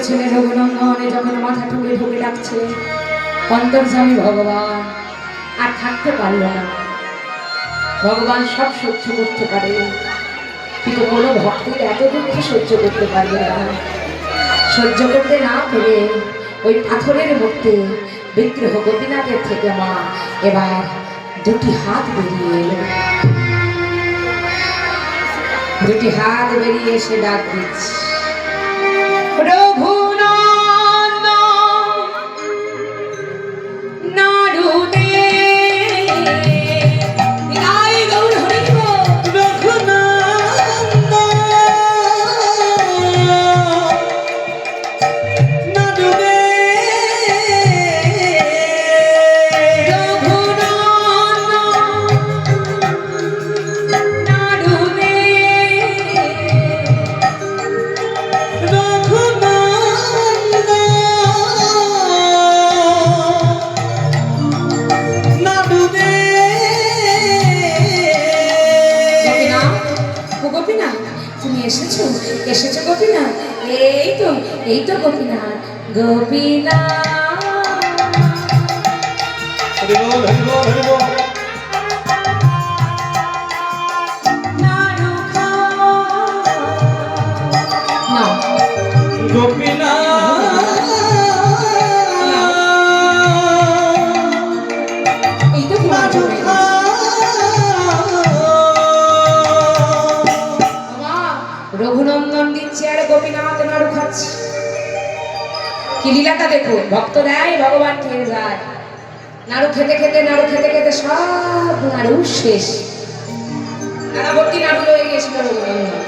ছেলে রঘুনন্দনে যখন মাথা ঠুকে ঢুকে ডাকছে অন্তর্যামী ভগবান আর থাকতে পারল না। ভগবান সব সহ্য করতে পারে, কিন্তু কোনো ভক্তের এত দুঃখ সহ্য করতে পারবে না। সহ্য করতে না পেরে ওই পাথরের মধ্যে বিগ্রহ গোপীনাথের থেকে মা এবার দুটি হাত বেরিয়ে এলো। দুটি হাত বেরিয়ে এসে ডাক দিচ্ছে, এসেছো এসেছো গোপীনাথ, এই তো গোপীনাথ, গোপীনাথ। রঘুনন্দন দিচ্ছে আর গোপীনাথ নাড়ু খাচ্ছে। কি লীলাটা দেখুন, ভক্ত দেয় ভগবান খেয়ে যায়। নাড়ু খেতে খেতে সব নাড়ু শেষ। নাড়া ভর্তি নাড়ু হয়ে গিয়েছিল রঘুনন্দন।